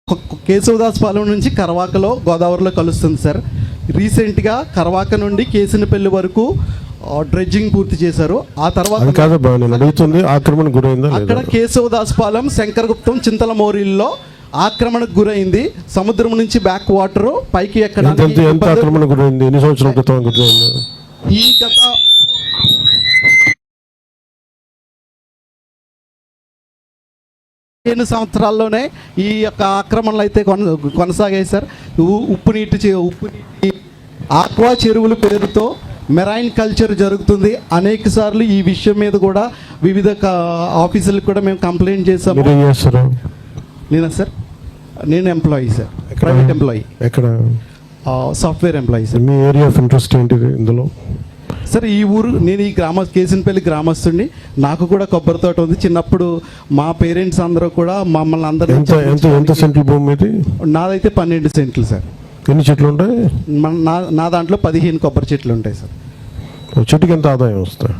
కేశవదాస్ పాలెం నుంచి కరవాకలో గోదావరిలో కలుస్తుంది సార్. రీసెంట్గా కరవాక నుండి కేసినపల్లి వరకు డ్రెడ్జింగ్ పూర్తి చేశారు. ఆ తర్వాత ఆక్రమణ గురైందా అక్కడ కేశవదాస్ పాలెం శంకరగుప్తం చింతల మోరీల్లో ఆక్రమణకు గురైంది. సముద్రం నుంచి బ్యాక్ వాటర్ పైకి ఎక్కడానికి ఆక్రమణ గురైంది. ఎన్ని సంవత్సరాల క్రితం గురైంది? ఈ గత 15 సంవత్సరాల్లోనే ఈ యొక్క ఆక్రమణలు అయితే కొనసాగాయి సార్. ఉప్పు నీటి ఆక్వా చెరువుల పేరుతో మెరైన్ కల్చర్ జరుగుతుంది. అనేక సార్లు ఈ విషయం మీద కూడా వివిధ ఆఫీసులకు కూడా మేము కంప్లైంట్ చేసాము. నేనా సార్? నేను ఎంప్లాయీ సార్, ప్రైవేట్ ఎంప్లాయీ. ఎక్కడ? Software employee sir. Me area of interest ఏంటిది ఇందులో? సార్ ఈ ఊరు, నేను ఈ కేసినపల్లి గ్రామస్తుడిని. నాకు కూడా కొబ్బరి తోట ఉంది. చిన్నప్పుడు మా పేరెంట్స్ అందరూ కూడా మమ్మల్ని అందరూ ఎంత సెంట్లు భూమి ఇది? నాదైతే 12 సెంట్లు సార్. ఎన్ని చెట్లు ఉంటాయి? నా దాంట్లో 15 కొబ్బరి చెట్లు ఉంటాయి సార్. చెట్టుకి ఎంత ఆదాయం వస్తాయి?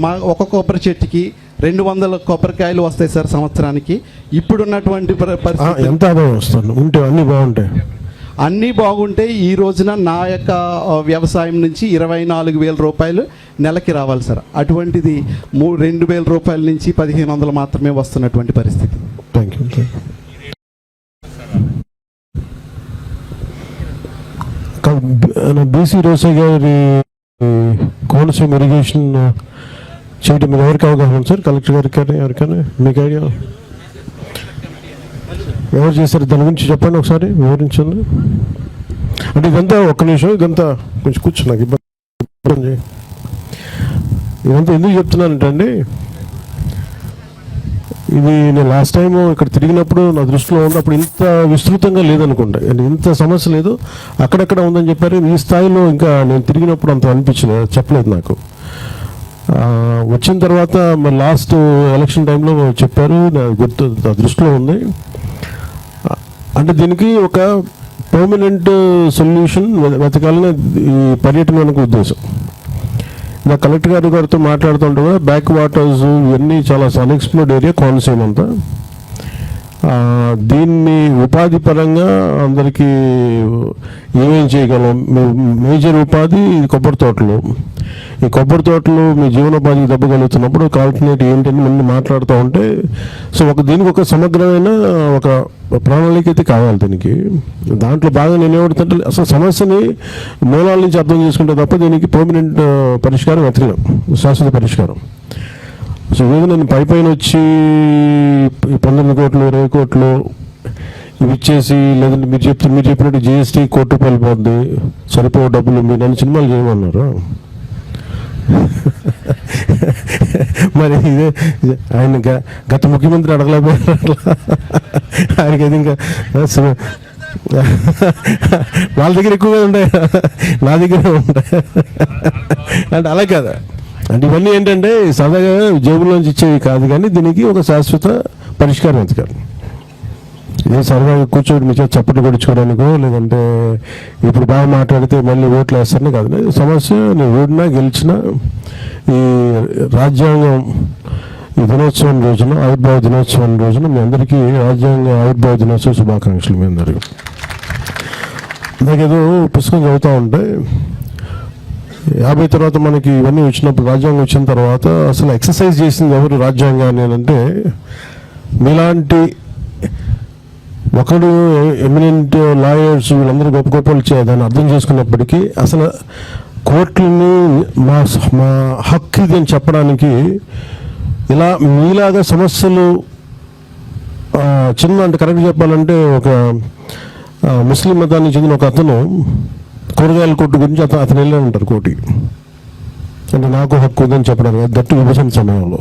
మా ఒక కొబ్బరి చెట్టుకి 200 కొబ్బరికాయలు వస్తాయి సార్ సంవత్సరానికి. ఇప్పుడున్నటువంటి పరిస్థితి ఎంత ఆదాయం వస్తుంది? ఉంటే అన్నీ బాగుంటాయి. అన్నీ బాగుంటే ఈ రోజున నా యొక్క వ్యవసాయం నుంచి 24,000 రూపాయలు నెలకి రావాలి సార్. అటువంటిది 2,000 రూపాయల నుంచి 1,500 మాత్రమే వస్తున్నటువంటి పరిస్థితి. Thank you. బీసీ రోసయ్య గారి కోనసీమ ఇరిగేషన్ చేయడం మీద ఎవరికి అవగాహన సార్? కలెక్టర్ గారికి కానీ ఎవరికైనా మీకు ఐడియా? ఎవరు చేశారు? దాని గురించి చెప్పండి ఒకసారి, వివరించండి. అంటే ఇదంతా ఒక్క నిమిషం, ఇదంతా కొంచెం కూర్చో, నాకు ఇబ్బంది. ఇదంతా ఎందుకు చెప్తున్నానంటే అండి, ఇది నేను లాస్ట్ టైం ఇక్కడ తిరిగినప్పుడు నా దృష్టిలో ఉన్నప్పుడు ఇంత విస్తృతంగా లేదనుకుంటా, అంటే ఇంత సమస్య లేదు, అక్కడక్కడ ఉందని చెప్పారు. ఈ స్థాయిలో ఇంకా నేను తిరిగినప్పుడు అంత అనిపించలేదు, చెప్పలేదు నాకు. వచ్చిన తర్వాత మరి లాస్ట్ ఎలక్షన్ టైంలో చెప్పారు, నాకు గుర్తు, నా దృష్టిలో ఉంది. అంటే దీనికి ఒక పర్మనెంట్ సొల్యూషన్ వెతకాలని ఈ పర్యటన మనకు ఉద్దేశం. నా కలెక్టర్ గారితో మాట్లాడుతుంటే కూడా బ్యాక్ వాటర్స్ ఇవన్నీ చాలా అన్ఎక్స్ప్లోర్డ్ ఏరియా కోనసీమ అంతా. దీన్ని ఉపాధి పరంగా అందరికీ ఏమేం చేయగలం? మేజర్ ఉపాధి కొబ్బరి తోటలు. ఈ కొబ్బరి తోటలు మీ జీవనోపాధికి దెబ్బ కలుగుతున్నప్పుడు ఆల్టర్నేట్ ఏంటని ముందు మాట్లాడుతూ ఉంటే, సో దీనికి ఒక సమగ్రమైన ఒక ప్రణాళిక అయితే కావాలి దీనికి. దాంట్లో బాగా నేనేమంటుంటే అసలు సమస్యని మూలాల నుంచి అర్థం చేసుకుంటే తప్ప దీనికి పర్మనెంట్ పరిష్కారం వెతకలేం, శాశ్వత పరిష్కారం. సో ఏదో నేను పైన వచ్చి 19 కోట్లు 20 కోట్లు ఇవి ఇచ్చేసి, లేదంటే మీరు చెప్పినట్టు GST కోటి రూపాయలు పోద్ది, సరిపో డబ్బులు, మీరు నన్ను సినిమాలు చేయమన్నారు. మరి ఇదే ఆయన గత ముఖ్యమంత్రి అడగలేకపోయారు. ఆయనకైతే ఇంకా వాళ్ళ దగ్గర ఎక్కువగా ఉంటాయి, నా దగ్గర ఉంటాయి. అంటే అలా కదా, అంటే ఇవన్నీ ఏంటంటే సరదాగా జేబులోంచి ఇచ్చేవి కాదు, కానీ దీనికి ఒక శాశ్వత పరిష్కారం వెతకాలి. ఏ సరదాగా కూర్చోటి మీ చేతి చప్పట్లు కొడుచుకోవడానికో, లేదంటే ఇప్పుడు బాగా మాట్లాడితే మళ్ళీ ఓట్లు వేస్తారని కాదు. సమస్య నేను ఓడినా గెలిచినా ఈ రాజ్యాంగం ఈ దినోత్సవం రోజున, ఆవిర్భావ దినోత్సవం రోజున మీ అందరికీ రాజ్యాంగ ఆవిర్భావ దినోత్సవ శుభాకాంక్షలు మీ అందరికీ. నాకేదో పుస్తకం చదువుతూ ఉంటే 50 తర్వాత మనకి ఇవన్నీ వచ్చినప్పుడు, రాజ్యాంగం వచ్చిన తర్వాత అసలు ఎక్సర్సైజ్ చేసింది ఎవరు రాజ్యాంగాన్ని అంటే, మీలాంటి ఒకడు ఎమినెంట్ లాయర్స్ వీళ్ళందరూ గొప్ప గొప్పలు దాన్ని అర్థం చేసుకున్నప్పటికీ అసలు కోర్టులని మా హక్కు ఇది అని చెప్పడానికి ఇలా మీలాగా సమస్యలు చిన్న, అంటే కరెక్ట్ చెప్పాలంటే ఒక ముస్లిం మతానికి చెందిన ఒక అతను కూరగాయల కొట్టు గురించి అతను వెళ్ళే ఉంటారు కోర్టుకి, అంటే నాకు హక్కు ఉందని చెప్పడానికి, దట్టు విభజన సమయంలో.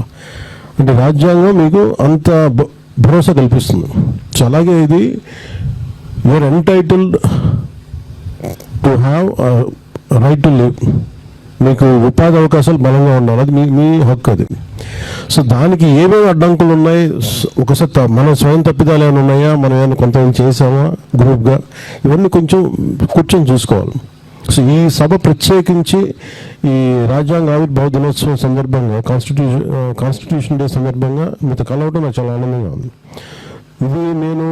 అంటే రాజ్యాంగం మీకు అంత భరోసా కల్పిస్తుంది. సో అలాగే ఇది you're entitled to have right to live. మీకు ఉపాధి అవకాశాలు బలంగా ఉండాలి, అది మీ హక్కు అది. సో దానికి ఏమేమి అడ్డంకులు ఉన్నాయి, ఒకసారి మన స్వయం తప్పిదాలు ఏమైనా ఉన్నాయా, మనం ఏమైనా కొంత చేసామా గ్రూప్గా, ఇవన్నీ కొంచెం కూర్చొని చూసుకోవాలి. సో ఈ సభ ప్రత్యేకించి ఈ రాజ్యాంగ ఆవిర్భావ దినోత్సవం సందర్భంగా, కాన్స్టిట్యూషన్ డే సందర్భంగా మీతో కలవడం నాకు చాలా ఆనందంగా ఉంది. ఇది నేను